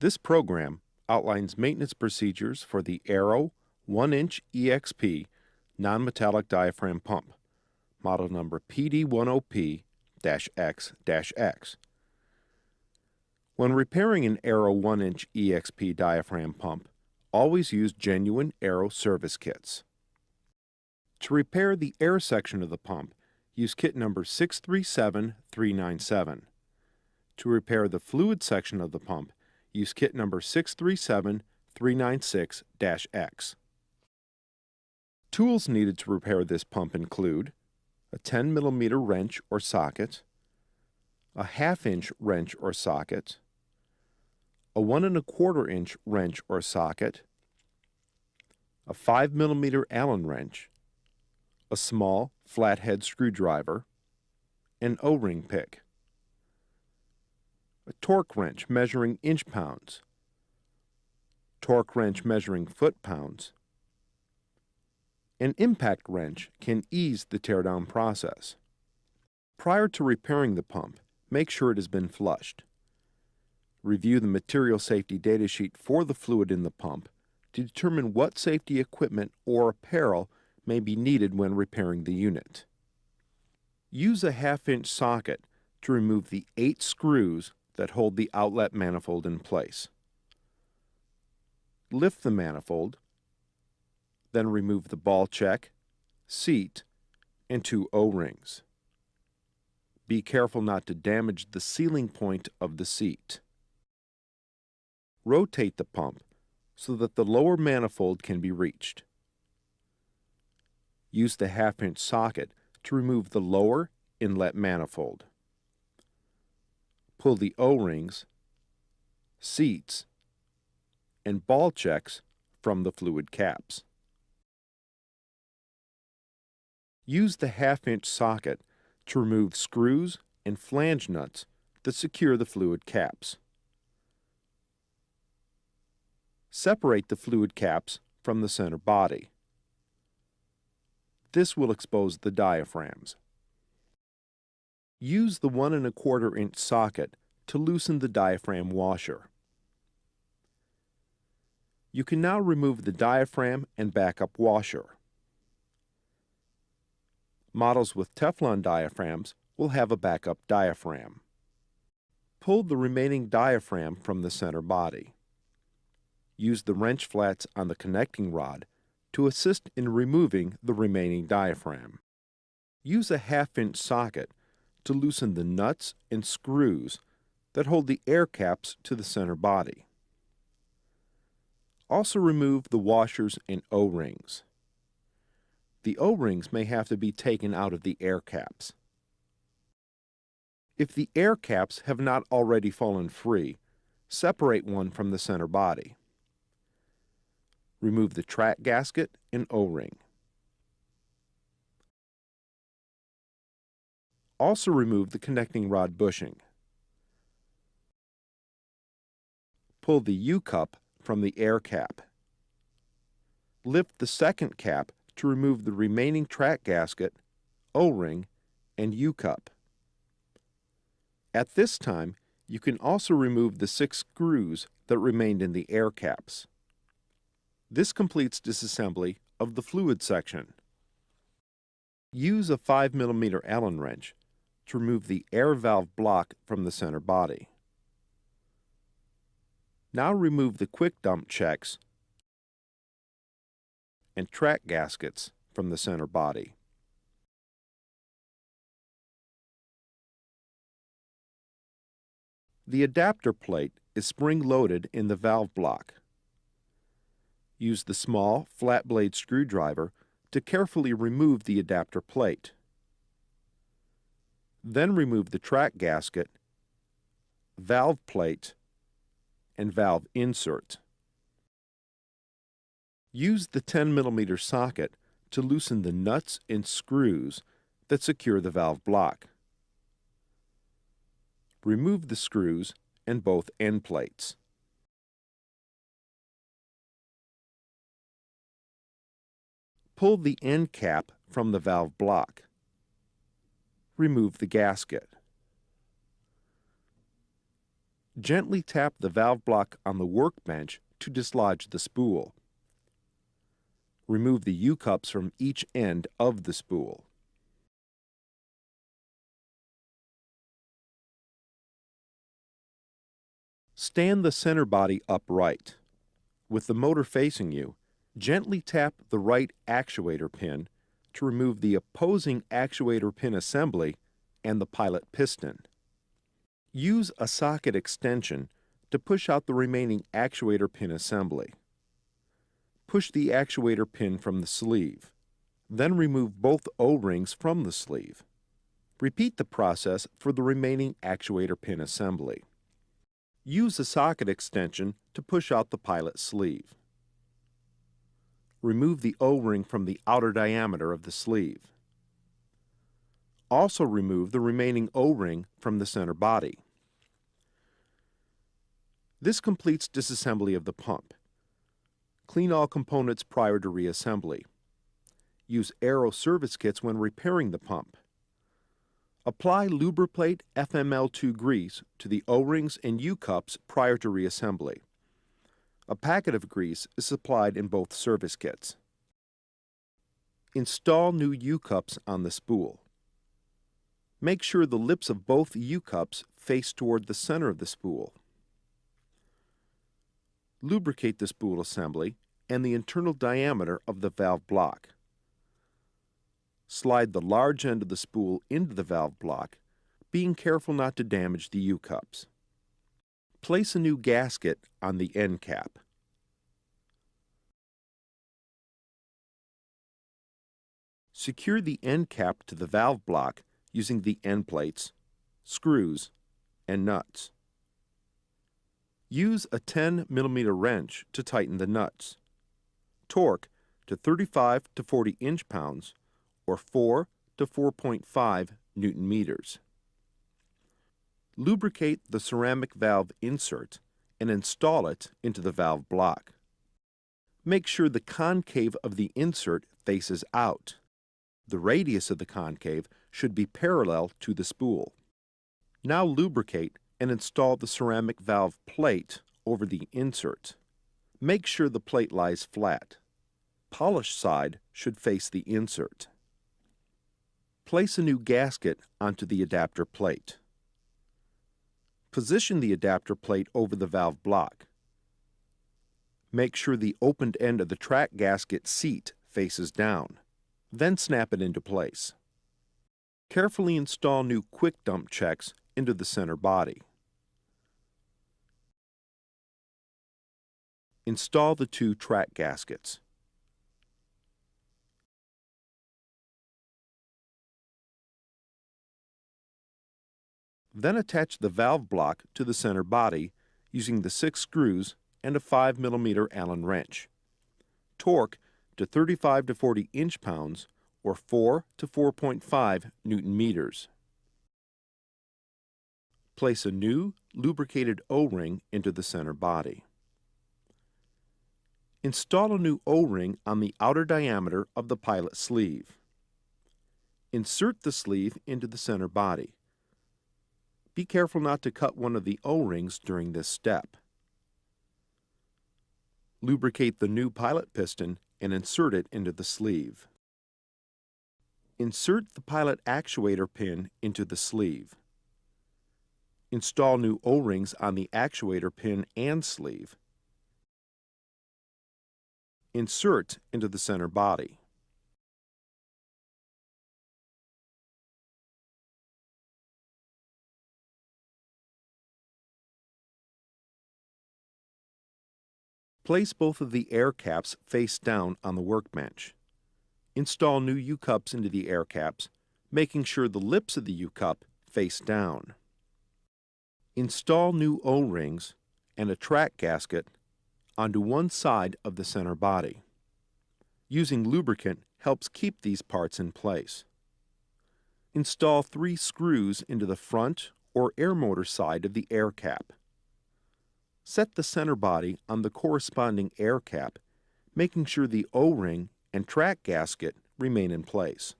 This program outlines maintenance procedures for the ARO 1-inch EXP non-metallic diaphragm pump, model number PD10P-X-X. When repairing an ARO 1-inch EXP diaphragm pump, always use genuine ARO service kits. To repair the air section of the pump, use kit number 637397. To repair the fluid section of the pump, use kit number 637396-X. Tools needed to repair this pump include a 10 mm wrench or socket, a 1/2 inch wrench or socket, a 1 1/4 inch wrench or socket, a 5 mm Allen wrench, a small flathead screwdriver, an O-ring pick, a torque wrench measuring inch-pounds, torque wrench measuring foot-pounds. An impact wrench can ease the teardown process. Prior to repairing the pump, make sure it has been flushed. Review the material safety data sheet for the fluid in the pump to determine what safety equipment or apparel may be needed when repairing the unit. Use a 1/2 inch socket to remove the 8 screws that hold the outlet manifold in place. Lift the manifold, then remove the ball check, seat, and 2 O-rings. Be careful not to damage the sealing point of the seat. Rotate the pump so that the lower manifold can be reached. Use the 1/2 inch socket to remove the lower inlet manifold. Pull the O-rings, seats, and ball checks from the fluid caps. Use the 1/2 inch socket to remove screws and flange nuts that secure the fluid caps. Separate the fluid caps from the center body. This will expose the diaphragms. Use the 1 1/4 inch socket to loosen the diaphragm washer. You can now remove the diaphragm and backup washer. Models with Teflon diaphragms will have a backup diaphragm. Pull the remaining diaphragm from the center body. Use the wrench flats on the connecting rod to assist in removing the remaining diaphragm. Use a 1/2 inch socket to loosen the nuts and screws that hold the air caps to the center body. Also remove the washers and O-rings. The O-rings may have to be taken out of the air caps. If the air caps have not already fallen free, separate one from the center body. Remove the track gasket and O-ring. Also remove the connecting rod bushing. Pull the U-cup from the air cap. Lift the second cap to remove the remaining track gasket, O-ring, and U-cup. At this time, you can also remove the 6 screws that remained in the air caps. This completes disassembly of the fluid section. Use a 5 mm Allen wrench to remove the air valve block from the center body. Now remove the quick dump checks and track gaskets from the center body. The adapter plate is spring-loaded in the valve block. Use the small, flat blade screwdriver to carefully remove the adapter plate. Then remove the track gasket, valve plate, and valve insert. Use the 10 mm socket to loosen the nuts and screws that secure the valve block. Remove the screws and both end plates. Pull the end cap from the valve block. Remove the gasket. Gently tap the valve block on the workbench to dislodge the spool. Remove the U-cups from each end of the spool. Stand the center body upright. With the motor facing you, gently tap the right actuator pin to remove the opposing actuator pin assembly and the pilot piston. Use a socket extension to push out the remaining actuator pin assembly. Push the actuator pin from the sleeve. Then remove both O-rings from the sleeve. Repeat the process for the remaining actuator pin assembly. Use a socket extension to push out the pilot sleeve. Remove the O-ring from the outer diameter of the sleeve. Also remove the remaining O-ring from the center body. This completes disassembly of the pump. Clean all components prior to reassembly. Use ARO service kits when repairing the pump. Apply Lubriplate FML2 grease to the O-rings and U-cups prior to reassembly. A packet of grease is supplied in both service kits. Install new U-cups on the spool. Make sure the lips of both U-cups face toward the center of the spool. Lubricate the spool assembly and the internal diameter of the valve block. Slide the large end of the spool into the valve block, being careful not to damage the U-cups. Place a new gasket on the end cap. Secure the end cap to the valve block using the end plates, screws, and nuts. Use a 10 mm wrench to tighten the nuts. Torque to 35 to 40 inch-pounds or 4 to 4.5 Newton-meters. Lubricate the ceramic valve insert and install it into the valve block. Make sure the concave of the insert faces out. The radius of the concave should be parallel to the spool. Now lubricate and install the ceramic valve plate over the insert. Make sure the plate lies flat. Polished side should face the insert. Place a new gasket onto the adapter plate. Position the adapter plate over the valve block. Make sure the opened end of the track gasket seat faces down. Then snap it into place. Carefully install new quick dump checks into the center body. Install the two track gaskets. Then attach the valve block to the center body using the 6 screws and a 5 mm Allen wrench. Torque to 35 to 40 inch-pounds or 4 to 4.5 Newton-meters. Place a new lubricated O-ring into the center body. Install a new O-ring on the outer diameter of the pilot sleeve. Insert the sleeve into the center body. Be careful not to cut one of the O-rings during this step. Lubricate the new pilot piston and insert it into the sleeve. Insert the pilot actuator pin into the sleeve. Install new O-rings on the actuator pin and sleeve. Insert into the center body. Place both of the air caps face down on the workbench. Install new U-cups into the air caps, making sure the lips of the U-cup face down. Install new O-rings and a track gasket onto one side of the center body. Using lubricant helps keep these parts in place. Install 3 screws into the front or air motor side of the air cap. Set the center body on the corresponding air cap, making sure the O-ring and track gasket remain in place.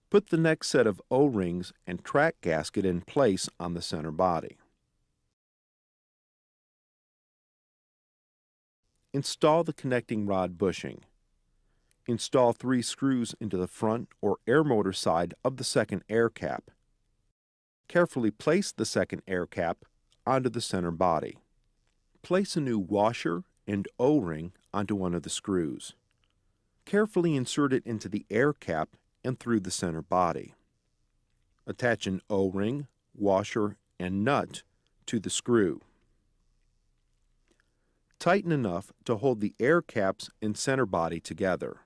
Put the next set of O-rings and track gasket in place on the center body. Install the connecting rod bushing. Install 3 screws into the front or air motor side of the second air cap. Carefully place the second air cap onto the center body. Place a new washer and O-ring onto one of the screws. Carefully insert it into the air cap and through the center body. Attach an O-ring, washer, and nut to the screw. Tighten enough to hold the air caps and center body together.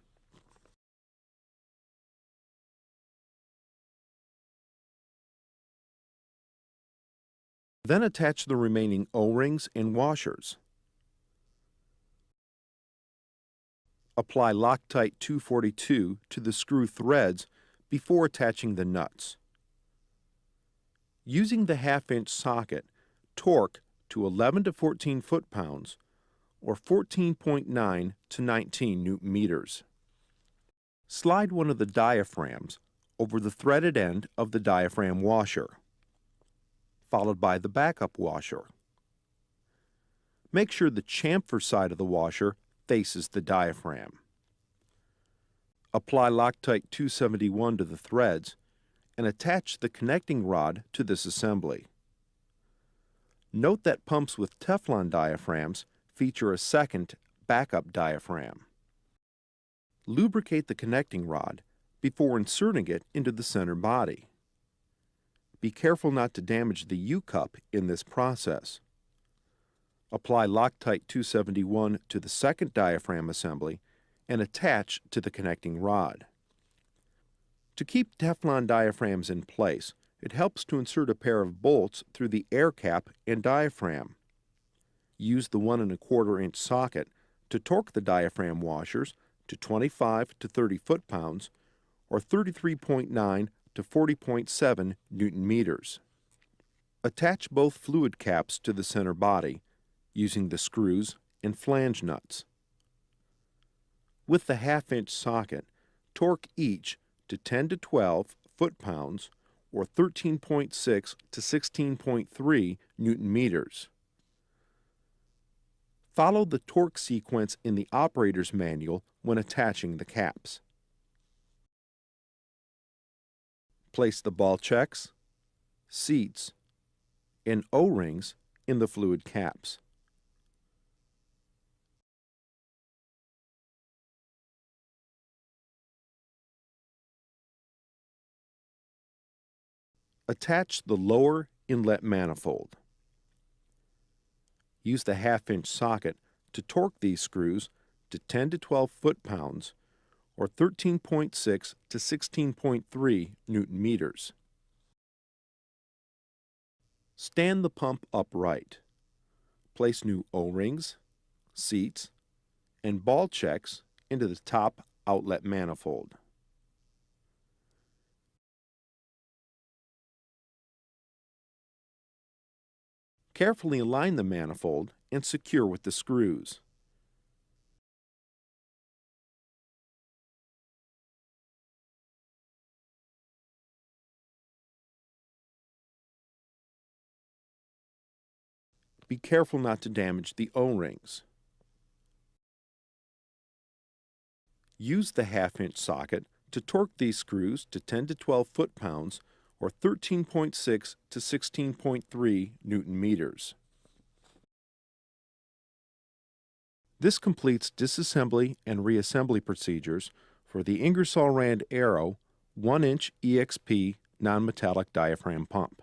Then attach the remaining O-rings and washers. Apply Loctite 242 to the screw threads before attaching the nuts. Using the 1/2-inch socket, torque to 11 to 14 foot-pounds or 14.9 to 19 Newton-meters. Slide one of the diaphragms over the threaded end of the diaphragm washer, followed by the backup washer. Make sure the chamfer side of the washer faces the diaphragm. Apply Loctite 271 to the threads and attach the connecting rod to this assembly. Note that pumps with Teflon diaphragms feature a second backup diaphragm. Lubricate the connecting rod before inserting it into the center body. Be careful not to damage the U-cup in this process. Apply Loctite 271 to the second diaphragm assembly and attach to the connecting rod. To keep Teflon diaphragms in place, it helps to insert a pair of bolts through the air cap and diaphragm. Use the 1 1/4-inch socket to torque the diaphragm washers to 25 to 30 foot-pounds or 33.9 to 40.7 Newton-meters. Attach both fluid caps to the center body using the screws and flange nuts. With the 1/2-inch socket, torque each to 10 to 12 foot-pounds or 13.6 to 16.3 Newton-meters. Follow the torque sequence in the operator's manual when attaching the caps. Place the ball checks, seats, and O-rings in the fluid caps. Attach the lower inlet manifold. Use the 1/2-inch socket to torque these screws to 10 to 12 foot-pounds or 13.6 to 16.3 Newton-meters. Stand the pump upright. Place new O-rings, seats, and ball checks into the top outlet manifold. Carefully align the manifold and secure with the screws. Be careful not to damage the O-rings. Use the 1/2-inch socket to torque these screws to 10 to 12 foot-pounds or 13.6 to 16.3 Newton-meters. This completes disassembly and reassembly procedures for the Ingersoll Rand ARO 1-inch EXP non-metallic diaphragm pump.